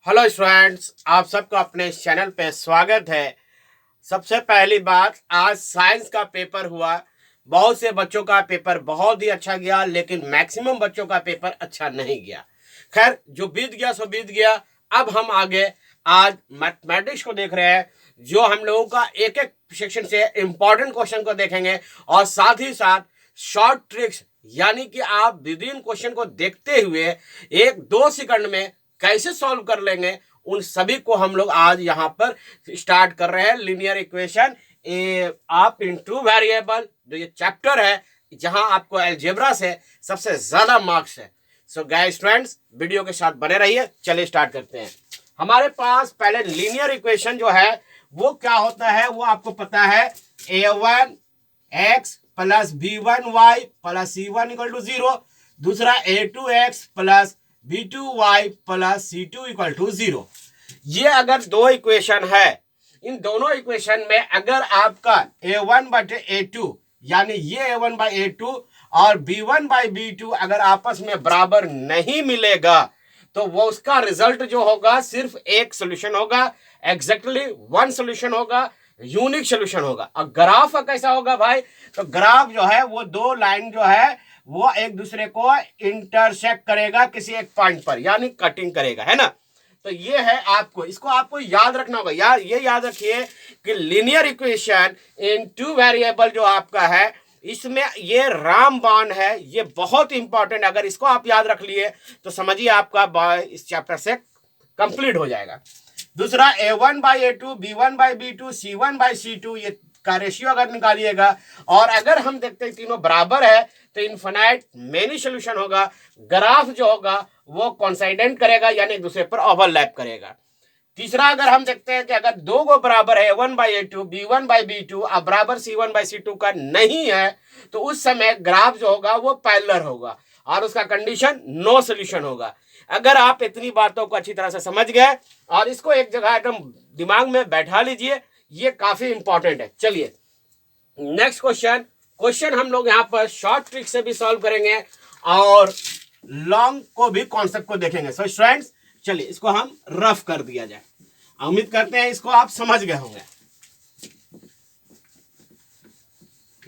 Hello students, आप सबका अपने चैनल पे स्वागत है। सबसे पहली बात, आज साइंस का पेपर हुआ। बहुत से बच्चों का पेपर बहुत ही अच्छा गया, लेकिन मैक्सिमम बच्चों का पेपर अच्छा नहीं गया। खैर, जो बीत गया सो बीत गया। अब हम आगे आज मैथमेटिक्स को देख रहे हैं, जो हम लोगों का एक एक सेक्शन से इंपॉर्टेंट क्वेश्चन को देखेंगे और साथ ही साथ शॉर्ट ट्रिक्स, यानी कि आप विद इन क्वेश्चन को देखते हुए 1-2 सेकंड में कैसे सॉल्व कर लेंगे, उन सभी को हम लोग आज यहाँ पर स्टार्ट कर रहे हैं। लीनियर इक्वेशन आप इनटू वेरिएबल, जो ये चैप्टर है जहां आपको अलजेब्रा से सबसे ज्यादा मार्क्स है। सो गाइस फ्रेंड्स, वीडियो के साथ बने रहिए। चलिए स्टार्ट करते हैं। हमारे पास पहले लीनियर इक्वेशन जो है वो क्या होता है, वो आपको पता है। a1x plus b1y plus c1 equal to 0। दूसरा a2x plus b2y plus c2 equal to 0। ये अगर दो इक्वेशन है, इन दोनों इक्वेशन में अगर आपका a1/a2 यानी ये a1/a2 और b1/b2 अगर आपस में बराबर नहीं मिलेगा, तो वो उसका रिजल्ट जो होगा सिर्फ एक सोल्यूशन होगा, एग्जैक्टली वन सोल्यूशन होगा, यूनिक सोल्यूशन होगा। और ग्राफ का कैसा होगा भाई? तो ग्राफ जो है वो दो लाइन जो है वो एक दूसरे को इंटरसेक्ट करेगा किसी एक पॉइंट पर, यानी कटिंग करेगा, है ना। तो ये है, इसको आपको याद रखना होगा। यार ये याद रखिए कि linear equation in two variable जो आपका है, इसमें ये रामबाण है, ये बहुत इंपॉर्टेंट। अगर इसको आप याद रख लिए तो समझिए आपका इस चैप्टर से कंप्लीट हो जाएगा। दूसरा a1/a2 b1/b2 c1/c2, ये का रेशियो अगर निकालिएगा और अगर हम देखते हैं तीनों बराबर है तो इनफिनाइट मेनी सोल्यूशन होगा। ग्राफ जो होगा वो कोइंसाइडेंट करेगा, यानी एक दूसरे पर ओवरलैप करेगा। तीसरा, अगर हम देखते हैं कि अगर दो को बराबर है a1/a2 b1/b2 अब बराबर c1/c2 का नहीं है, तो उस समय ग्राफ जो होगा वो पैरेलल होगा और उसका कंडीशन नो सोल्यूशन होगा। अगर आप इतनी बातों को अच्छी तरह से समझ गए और इसको एक जगह एकदम दिमाग में बैठा लीजिए, ये काफी इंपॉर्टेंट है। चलिए नेक्स्ट क्वेश्चन हम लोग यहाँ पर शॉर्ट ट्रिक से भी सॉल्व करेंगे और लॉन्ग को भी कॉन्सेप्ट को देखेंगे। सो स्टूडेंट्स, चलिए इसको हम रफ कर दिया जाए। उम्मीद करते हैं इसको आप समझ गए होंगे।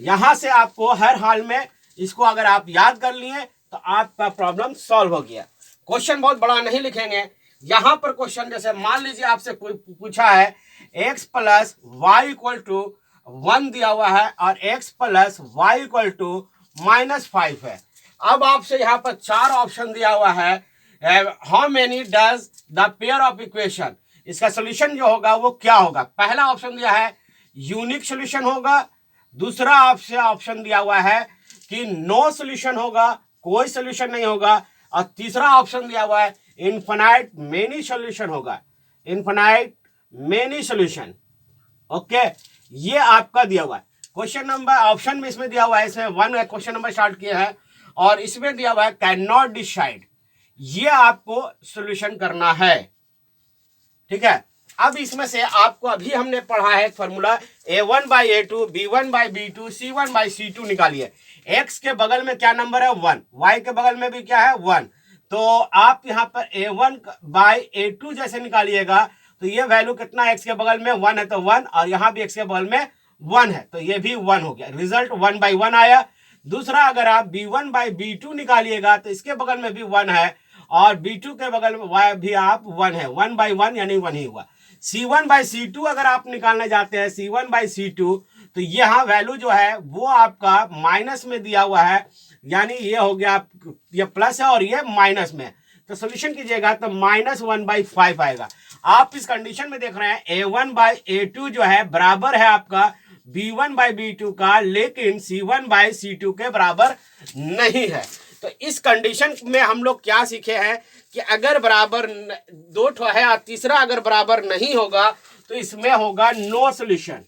यहां से आपको हर हाल में इसको अगर आप याद कर लिए तो आपका प्रॉब्लम सॉल्व हो गया। क्वेश्चन बहुत बड़ा नहीं लिखेंगे। यहां पर क्वेश्चन जैसे मान लीजिए आपसे कोई पूछा है x plus Y equal to 1 दिया हुआ है और x plus Y equal to -5 है। अब आपसे यहाँ पर 4 ऑप्शन दिया हुआ है। How many does the pair of equation, इसका सोल्यूशन जो होगा वो क्या होगा? पहला ऑप्शन दिया है यूनिक सोल्यूशन होगा। दूसरा आपसे ऑप्शन दिया हुआ है कि नो सोल्यूशन होगा, कोई सोल्यूशन नहीं होगा। और तीसरा ऑप्शन दिया हुआ है इनफिनाइट मेनी सोल्यूशन होगा, इनफिनाइट मेनी सोल्यूशन। ओके, ये आपका दिया हुआ है। क्वेश्चन नंबर ऑप्शन में इसमें दिया हुआ है, इसमें 1 क्वेश्चन नंबर स्टार्ट किया है और इसमें दिया हुआ है कैन नॉट डिसाइड। ये आपको सोल्यूशन करना है, ठीक है। अब इसमें से आपको अभी हमने पढ़ा है फॉर्मूला a1/a2 b1/b2 c1/c2 निकालिए। x के बगल में क्या नंबर है? 1। y के बगल में भी क्या है? 1। तो आप यहाँ पर a1/a2 जैसे निकालिएगा तो ये वैल्यू कितना? x के बगल में 1 है तो 1, और यहाँ भी x के बगल में 1 है तो ये भी 1 हो गया। रिजल्ट 1/1 आया। दूसरा, अगर आप b1/b2 निकालिएगा तो इसके बगल में भी 1 है और b2 के बगल में भी आप 1 है, 1/1 यानी 1 ही हुआ। c1/c2 अगर आप निकालने जाते हैं c1/c2 तो यहाँ वैल्यू जो है वो आपका माइनस में दिया हुआ है, यानी ये हो गया, ये प्लस है और ये माइनस में। तो सोल्यूशन कीजिएगा तो -1/5 आएगा। आप इस कंडीशन में देख रहे हैं a1/a2 जो है बराबर है आपका b1/b2 का, लेकिन c1/c2 के बराबर नहीं है। तो इस कंडीशन में हम लोग क्या सीखे हैं कि अगर बराबर दो ठो है और तीसरा अगर बराबर नहीं होगा तो इसमें होगा नो सोल्यूशन,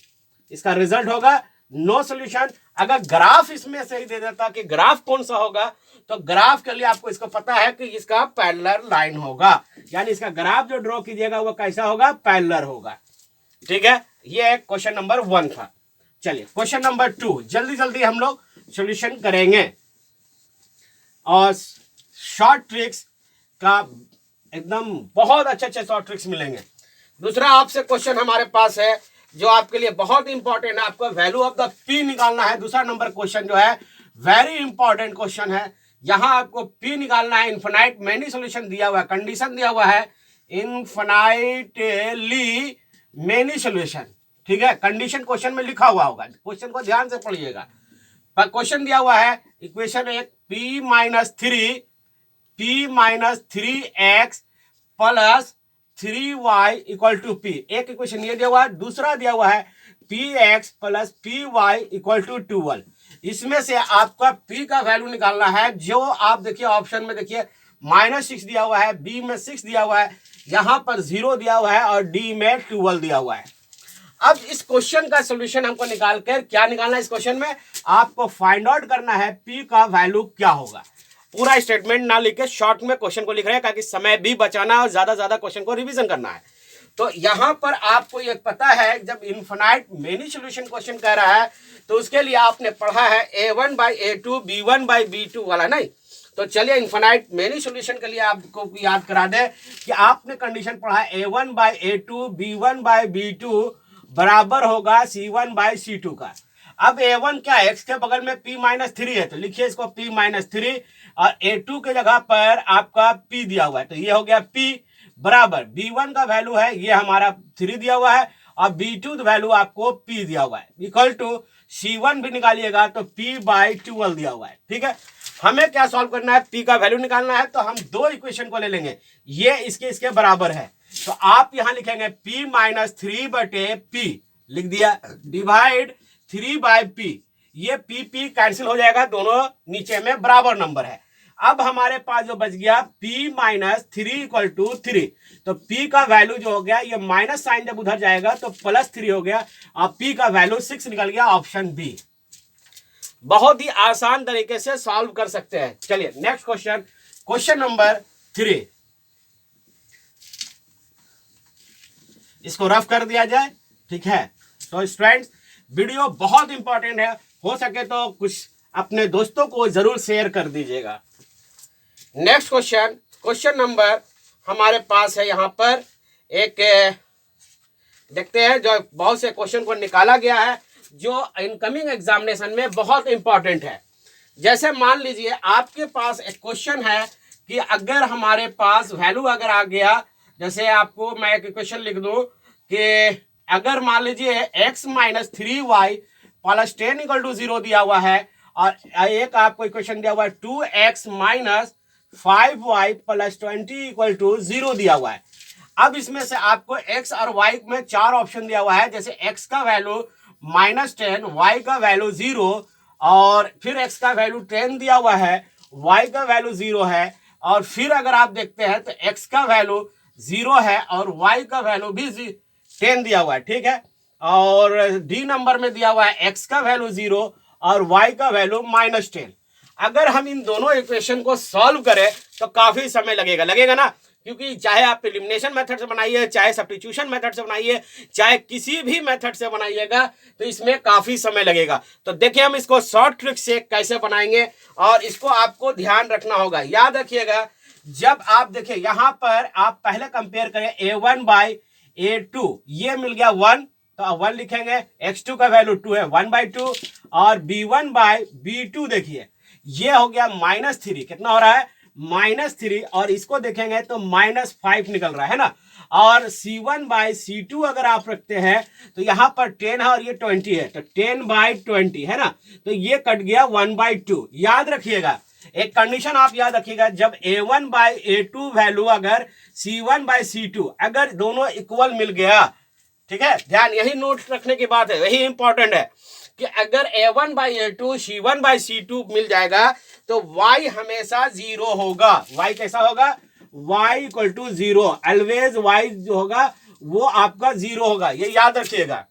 इसका रिजल्ट होगा नो सोल्यूशन। अगर ग्राफ इसमें से ही दे देता कि ग्राफ कौन सा होगा, तो ग्राफ के लिए आपको इसको पता है कि इसका पैरेलल लाइन होगा, यानी इसका ग्राफ जो ड्रॉ कीजिएगा वो कैसा होगा? पैरेलल होगा, ठीक है। ये क्वेश्चन नंबर 1 था। चलिए क्वेश्चन नंबर 2 जल्दी जल्दी हम लोग सॉल्यूशन करेंगे और शॉर्ट ट्रिक्स का एकदम बहुत अच्छे अच्छे शॉर्ट ट्रिक्स मिलेंगे। दूसरा आपसे क्वेश्चन हमारे पास है जो आपके लिए बहुत इंपॉर्टेंट है, आपको वैल्यू ऑफ द पी निकालना है। दूसरा नंबर क्वेश्चन जो है वेरी इंपॉर्टेंट क्वेश्चन है। यहां आपको पी निकालना है। इनफाइनाइट मैनी सोल्यूशन दिया हुआ है, कंडीशन दिया हुआ है इनफाइनाइटली मैनी सोल्यूशन, ठीक है। कंडीशन क्वेश्चन में लिखा हुआ होगा, क्वेश्चन को ध्यान से पढ़िएगा। पर क्वेश्चन दिया हुआ है इक्वेशन एक p minus three X plus 3y equal to P. एक इक्वेशन ये दिया हुआ है। दूसरा दिया हुआ है px plus py equal to 12। इसमें से आपका p का वैल्यू निकालना है, जो आप देखिए ऑप्शन में देखिए -6 दिया हुआ है, b में 6 दिया हुआ है, यहां पर 0 दिया हुआ है और d में 12 दिया हुआ है। अब इस क्वेश्चन का सॉल्यूशन हमको निकाल कर क्या निकालना है, इस क्वेश्चन में आपको फाइंड आउट करना है p का वैल्यू क्या होगा। पूरा स्टेटमेंट ना लिख के शॉर्ट में क्वेश्चन को लिख रहे हैं, ताकि समय भी बचाना है और ज्यादा क्वेश्चन को रिवीजन करना है। तो यहां पर आपको ये पता है जब इनफाइनाइट मेनी सॉल्यूशन क्वेश्चन कह रहा है तो उसके लिए आपने पढ़ा है a1/a2 b1/b2 वाला, नहीं। तो चलिए इनफाइनाइट मेनी सॉल्यूशन के लिए आपको याद करा दे कि आपने कंडीशन पढ़ा है a1/a2 b1/b2 बराबर होगा c1/c2 का। अब a1 क्या है, x के बगल में p-3 है, तो लिखिए इसको p-3 और a2 के जगह पर आपका p दिया हुआ है, तो ये हो गया p बराबर b1 का वैल्यू है ये हमारा 3 दिया हुआ है और b2 वैल्यू आपको p दिया हुआ है इक्वल टू c1 भी निकालिएगा तो p/12 दिया हुआ है, ठीक है। हमें क्या सॉल्व करना है, p का वैल्यू निकालना है। तो हम दो इक्वेशन को ले लेंगे, ये इसके बराबर है, तो आप यहां लिखेंगे p-3/p लिख दिया डिवाइड 3/p। ये p कैंसिल हो जाएगा, दोनों नीचे में बराबर नंबर है। अब हमारे पास जो बच गया p-3 इक्वल टू 3, तो p का वैल्यू जो हो गया ये माइनस साइन जब उधर जाएगा तो +3 हो गया और p का वैल्यू 6 निकल गया, ऑप्शन बी। बहुत ही आसान तरीके से सॉल्व कर सकते हैं। चलिए नेक्स्ट क्वेश्चन, क्वेश्चन नंबर 3, इसको रफ कर दिया जाए, ठीक है। तो स्टूडेंट्स वीडियो बहुत इंपॉर्टेंट है, हो सके तो कुछ अपने दोस्तों को जरूर शेयर कर दीजिएगा। नेक्स्ट क्वेश्चन, क्वेश्चन नंबर हमारे पास है यहाँ पर एक, देखते हैं जो बहुत से क्वेश्चन को निकाला गया है जो इनकमिंग एग्जामिनेशन में बहुत इंपॉर्टेंट है। जैसे मान लीजिए आपके पास एक क्वेश्चन है कि अगर हमारे पास वैल्यू अगर आ गया, जैसे आपको मैं एक क्वेश्चन लिख दूं कि अगर मान लीजिए x-3y प्लस 10 इक्वल टू 0 दिया हुआ है और एक आपको इक्वेशन दिया हुआ है 2x minus 5y plus 20 equal to 0 दिया हुआ है। अब इसमें से आपको x और y में 4 ऑप्शन दिया हुआ है, जैसे x का वैल्यू -10, y का वैल्यू 0 और फिर x का वैल्यू 10 दिया हुआ है, y का वैल्यू 0 है और फिर अगर आप देखते हैं तो x का वैल्यू 0 है और y का वैल्यू भी 10 दिया हुआ है, ठीक है। और डी नंबर में दिया हुआ है x का वैल्यू 0 और y का वैल्यू -10। अगर हम इन दोनों इक्वेशन को सॉल्व करें तो काफी समय लगेगा ना, क्योंकि चाहे आप एलिमिनेशन मेथड से बनाइए, चाहे सब्स्टिट्यूशन मेथड से बनाइए, चाहे किसी भी मेथड से बनाइएगा, तो इसमें काफी समय लगेगा। तो देखिए हम इसको शॉर्ट ट्रिक से कैसे बनाएंगे और इसको आपको ध्यान रखना होगा। याद रखिएगा जब आप देखिए यहां पर आप पहले कंपेयर करें a1/a2, ये मिल गया 1, तो 1 लिखेंगे, x2 का वैल्यू 2 है 1/2 और b1/b2 देखिए ये हो गया -3, कितना हो रहा है -3 और इसको देखेंगे तो -5 निकल रहा है ना। और c1/c2 अगर आप रखते हैं तो यहां पर 10 है और ये 20 है, तो 10/20 है ना, तो ये कट गया 1/2। याद रखिएगा एक कंडीशन आप याद रखिएगा, जब a1/a2 वैल्यू अगर c1/c2 अगर दोनों इक्वल मिल गया, ठीक है, ध्यान यही नोट रखने की बात है, यही इंपॉर्टेंट है कि अगर a1/a2 c1/c2 मिल जाएगा तो y हमेशा 0 होगा। y कैसा होगा, y equal to 0, always y जो होगा वो आपका 0 होगा, ये याद रखिएगा।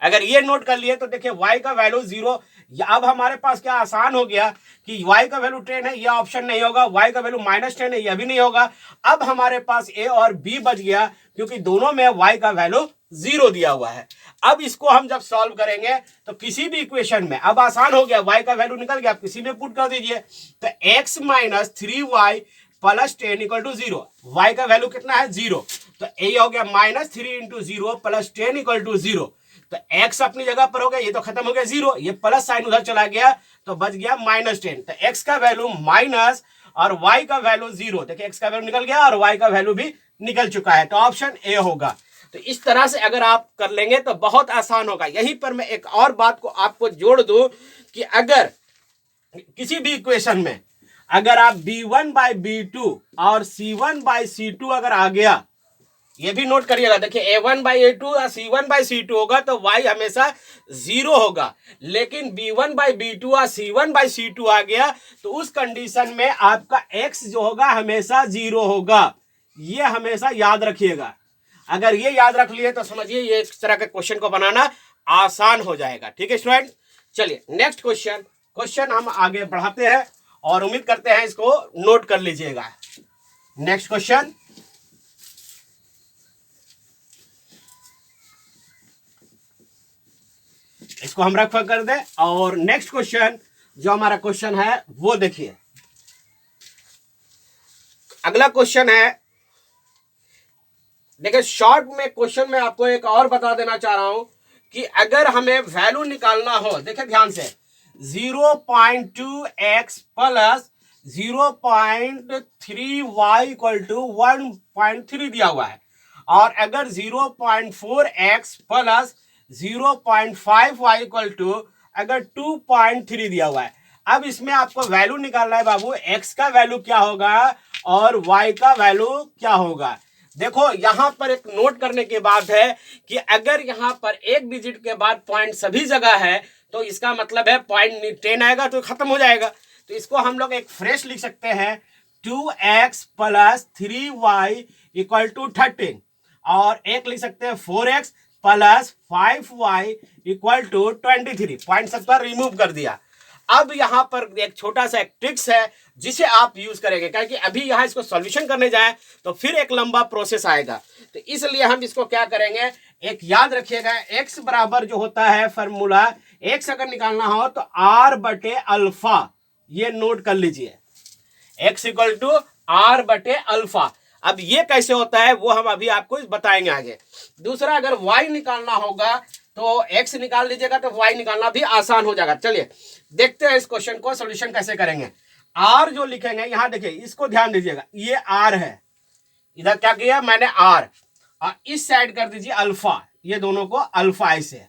अगर ये नोट कर लिए तो देखिए y का वैल्यू 0, अब हमारे पास क्या आसान हो गया कि y का वैल्यू 10 है, ये ऑप्शन नहीं होगा, y का वैल्यू -10 है, यह भी नहीं होगा। अब हमारे पास a और b बच गया क्योंकि दोनों में y का वैल्यू 0 दिया हुआ है। अब इसको हम जब सॉल्व करेंगे तो किसी भी इक्वेशन में अब आसान हो गया, y का वैल्यू निकल गया, आप किसी में पुट कर दीजिए, तो x -3y plus 10 equal to 0। Y का वैल्यू कितना है 0, तो ये हो गया -3 इंटू 0 प्लस 10 इक्वल टू 0। तो x अपनी जगह पर हो गया, ये तो खत्म हो गया 0, ये प्लस साइन उधर चला गया तो बच गया -10। तो x का वैल्यू माइनस और y का वैल्यू 0। देखिए x का वैल्यू निकल गया और y का वैल्यू भी निकल चुका है, तो ऑप्शन ए होगा। तो इस तरह से अगर आप कर लेंगे तो बहुत आसान होगा। यहीं पर मैं एक और बात को आपको जोड़ दूं कि अगर किसी भी इक्वेशन में अगर आप b1/b2 और c1/c2 अगर आ गया, ये भी नोट करिएगा, देखिए a1/a2 और c1/c2 होगा तो y हमेशा 0 होगा, लेकिन b1/b2 और c1/c2 आ गया तो उस कंडीशन में आपका x जो होगा हमेशा 0 होगा। ये हमेशा याद रखिएगा। अगर ये याद रख लिए तो समझिए ये इस तरह के क्वेश्चन को बनाना आसान हो जाएगा। ठीक है स्टूडेंट, चलिए नेक्स्ट क्वेश्चन हम आगे बढ़ाते हैं और उम्मीद करते हैं इसको नोट कर लीजिएगा। नेक्स्ट क्वेश्चन, इसको हम रख कर दें और नेक्स्ट क्वेश्चन जो हमारा क्वेश्चन है वो देखिए। अगला क्वेश्चन है, देखिए शॉर्ट में क्वेश्चन में आपको एक और बता देना चाह रहा हूं कि अगर हमें वैल्यू निकालना हो, देखिए ध्यान से 0.2x plus 0.3y equal to 1.3 दिया हुआ है, और अगर 0.4x plus 0.5y equal to अगर 2.3 दिया हुआ है। अब इसमें आपको वैल्यू निकालना है बाबू, x का वैल्यू क्या होगा और y का वैल्यू क्या होगा। देखो यहां पर एक नोट करने की बात है कि अगर यहां पर एक डिजिट के बाद पॉइंट सभी जगह है तो इसका मतलब है पॉइंट 10 आएगा तो खत्म हो जाएगा। तो इसको हम लोग एक फ्रेश लिख सकते हैं 2x plus 3y equal to 13, और एक लिख सकते हैं 4x plus 5y equal to 23। Point सब पर रिमूव कर दिया। अब यहां पर एक छोटा सा एक ट्रिक्स है जिसे आप यूज करेंगे, क्योंकि अभी यहां इसको सॉल्यूशन करने जाए तो फिर एक लंबा प्रोसेस आएगा। तो इसलिए हम इसको क्या करेंगे, एक याद रखिएगा, x बराबर जो होता है फॉर्मूला, x अगर निकालना हो तो r बटे अल्फा, ये नोट कर लीजिए, x इक्वल टू r बटे अल्फा। अब ये कैसे होता है वो हम अभी आपको बताएंगे आगे। दूसरा, अगर y निकालना होगा तो x निकाल लीजिएगा तो y निकालना भी आसान हो जाएगा। चलिए देखते हैं इस क्वेश्चन को सॉल्यूशन कैसे करेंगे। r जो लिखेंगे यहां देखिए, इसको ध्यान दीजिएगा, ये r है, इधर क्या किया मैंने r, और इस साइड कर दीजिए अल्फा, ये दोनों को अल्फा ऐसे।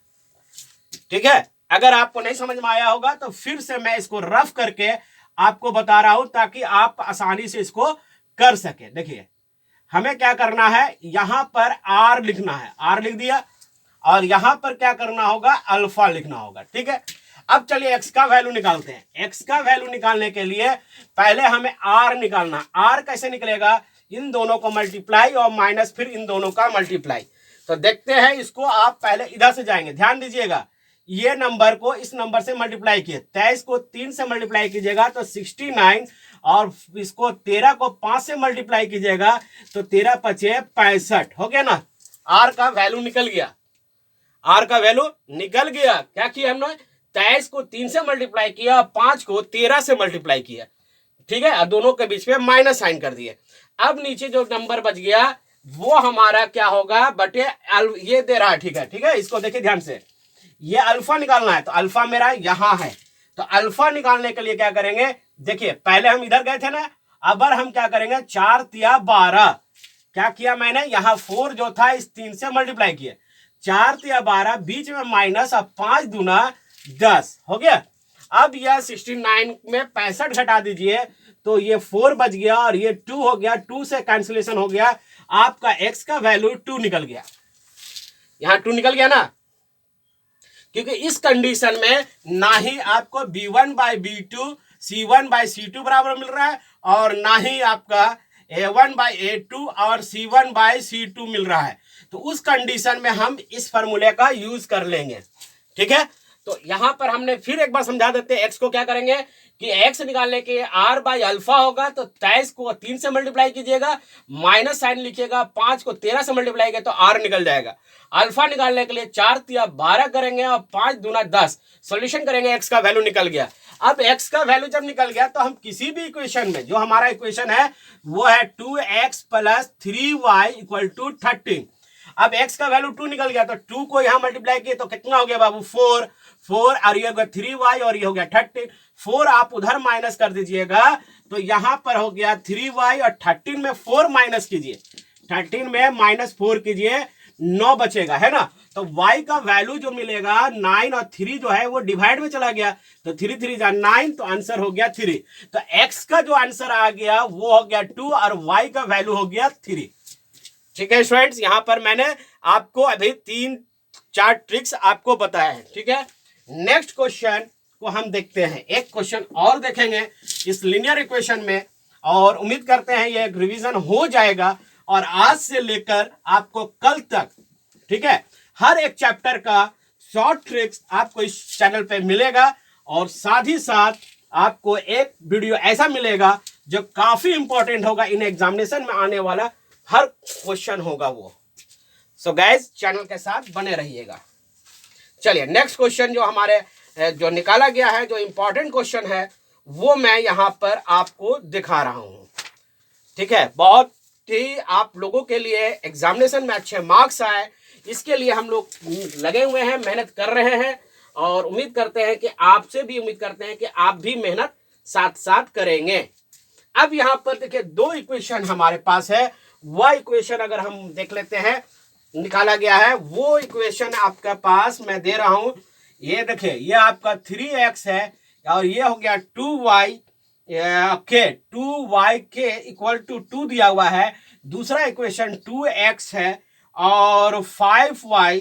ठीक है, अगर आपको नहीं समझ में आया होगा तो फिर से मैं इसको रफ करके आपको बता रहा हूं ताकि आप आसानी से इसको कर सके। देखिए हमें क्या करना है, यहां पर r लिखना है, r लिख दिया, और यहां पर क्या करना होगा, अल्फा लिखना होगा। ठीक है, अब चलिए x का वैल्यू निकालते हैं। x का वैल्यू निकालने के लिए पहले हमें r निकालना। r कैसे निकलेगा, इन दोनों को मल्टीप्लाई और माइनस फिर इन दोनों का मल्टीप्लाई। तो देखते हैं इसको, आप पहले इधर से जाएंगे, ध्यान दीजिएगा, ये नंबर को इस नंबर से मल्टीप्लाई किए, 23 को 3 से मल्टीप्लाई कीजिएगा तो 69, और इसको 13 को 5 से मल्टीप्लाई कीजिएगा तो 13 पचे 65, हो गया ना। r का वैल्यू निकल गया, r का वैल्यू निकल गया। क्या किया हमने, 23 को 3 से मल्टीप्लाई किया, 5 को 13 से मल्टीप्लाई किया। ठीक है, दोनों के बीच में माइनस साइन कर दिए। अब नीचे जो नंबर बच गया वो हमारा क्या होगा, बटे ये दे रहा है। ठीक है, ठीक है, इसको देखिए ध्यान से, ये अल्फा निकालना है तो अल्फा मेरा यहां है, तो अल्फा निकालने के लिए क्या करेंगे, देखिए पहले हम इधर गए थे ना, अब हम क्या करेंगे, 4 तिया 12, क्या किया मैंने, यहाँ 4 जो था इस 3 से मल्टीप्लाई किया, 4 तिया 12, बीच में माइनस, अब 5 दूना 10 हो गया। अब यह 69 में 65 घटा दीजिए तो ये 4 बच गया और ये 2 हो गया, 2 से कैंसिलेशन हो गया, आपका x का वैल्यू 2 निकल गया। यहां 2 निकल गया ना, क्योंकि इस कंडीशन में ना ही आपको b1/b2 c1/c2 बराबर मिल रहा है और ना ही आपका a1/a2 और c1/c2 मिल रहा है। तो उस कंडीशन में हम इस फॉर्मूले का यूज कर लेंगे। ठीक है, तो यहां पर हमने फिर एक बार समझा देते हैं, x को क्या करेंगे कि x निकालने के r बाई अल्फा होगा तो 23 को 3 से मल्टीप्लाई कीजिएगा, माइनस साइन लिखिएगा, 5 को 13 से मल्टीप्लाई किया तो r निकल जाएगा। अल्फा निकालने के लिए 4 तिया 12 करेंगे और 5 दूना 10, सॉल्यूशन करेंगे, x का वैल्यू निकल गया। अब x का वैल्यू जब निकल गया तो हम किसी भी इक्वेशन में, जो हमारा इक्वेशन है वो है 2x plus 3y equal to 13। अब x का वैल्यू 2 निकल गया तो 2 को यहां मल्टीप्लाई किए तो कितना हो गया बाबू 4 और ये हो गया 3y और ये हो गया 13। 4 आप उधर माइनस कर दीजिएगा तो यहां पर हो गया 3y और 13 में 4 माइनस कीजिए, 13 में -4 कीजिए, 9 बचेगा, है ना। तो y का वैल्यू जो मिलेगा 9 और 3 जो है वो डिवाइड में चला गया तो 3 3 जा 9 तो आंसर हो गया 3। तो x का जो आंसर आ गया वो हो गया 2 और y का वैल्यू हो गया 3। ठीक है स्टूडेंट्स, यहां पर मैंने आपको अभी 3-4 ट्रिक्स आपको बताया है। ठीक है, नेक्स्ट क्वेश्चन को हम देखते हैं। एक क्वेश्चन और देखेंगे इस लीनियर इक्वेशन में और उम्मीद करते हैं ये रिवीजन हो जाएगा और आज से लेकर आपको कल तक, ठीक है, हर एक चैप्टर का शॉर्ट ट्रिक्स आपको इस चैनल पे मिलेगा और साथ ही साथ आपको एक वीडियो ऐसा मिलेगा जो काफी इंपॉर्टेंट होगा, इन एग्जामिनेशन में आने वाला हर क्वेश्चन होगा वो। सो गाइस, चैनल के साथ बने रहिएगा। चलिए नेक्स्ट क्वेश्चन जो हमारे जो निकाला गया है, जो इंपॉर्टेंट क्वेश्चन है वो मैं यहां पर आपको दिखा रहा हूं। ठीक है, बहुत ही आप लोगों के लिए एग्जामिनेशन में अच्छे मार्क्स आए, इसके लिए हम लोग लगे हुए हैं, मेहनत कर रहे हैं और उम्मीद करते हैं कि आपसे भी उम्मीद करते हैं कि आप भी मेहनत साथ साथ करेंगे। अब यहाँ पर देखिए 2 इक्वेशन हमारे पास है। वह इक्वेशन अगर हम देख लेते हैं, निकाला गया है वो इक्वेशन आपके पास मैं दे रहा हूं। ये देखिए, ये आपका 3x है और ये हो गया 2y के 2y के इक्वल टू 2 दिया हुआ है। दूसरा इक्वेशन 2x है और 5y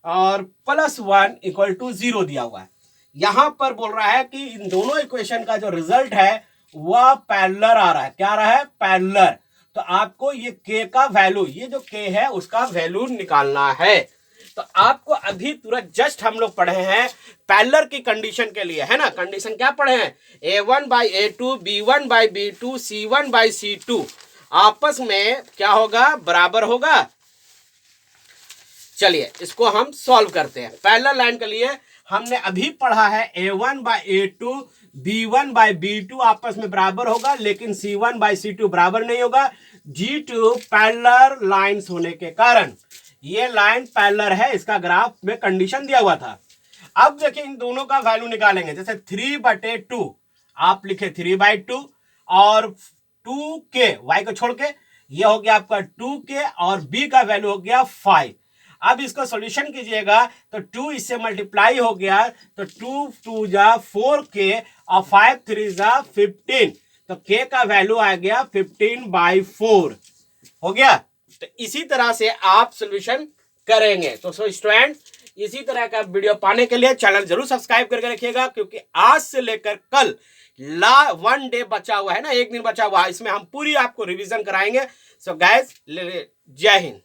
और +1 इक्वल टू 0 दिया हुआ है। यहां पर बोल रहा है कि इन दोनों इक्वेशन का जो रिजल्ट है वह पैरेलल आ रहा है। क्या आ रहा है? पैरेलल। तो आपको ये k का वैल्यू, ये जो k है उसका वैल्यू निकालना है। तो आपको अभी तुरंत जस्ट हम लोग पढ़े हैं पैरेलल की कंडीशन के लिए, है ना। कंडीशन क्या पढ़े हैं? a1/a2 b1/b2 c1/c2 आपस में क्या होगा? बराबर होगा। चलिए इसको हम सॉल्व करते हैं। पैरेलल लाइन के लिए हमने अभी पढ़ा है a1/a2 b1/b2 आपस में बराबर होगा, लेकिन c1/c2 बराबर नहीं होगा G2 पैरेलल लाइंस होने के कारण। ये लाइन पैरेलल है, इसका ग्राफ में कंडीशन दिया हुआ था। अब देखिए इन दोनों का वैल्यू निकालेंगे। जैसे 3/2 आप लिखे 3/2 और 2k y को छोड़ के ये हो गया आपका 2k और b का वैल्यू हो गया 5। अब इसको सॉल्यूशन कीजिएगा तो 2 इससे मल्टीप्लाई हो गया तो 2 2 जा 4k और 5 3 जा 15। तो k का वैल्यू आ गया 15/4 हो गया। तो इसी तरह से आप सॉल्यूशन करेंगे। तो स्टूडेंट, इसी तरह का वीडियो पाने के लिए चैनल जरूर सब्सक्राइब करके रखिएगा, क्योंकि आज से लेकर कल 1 डे बचा हुआ है ना, 1 दिन बचा हुआ है, इसमें हम पूरी आपको रिवीजन कराएंगे। सो गाइस, जय हिंद।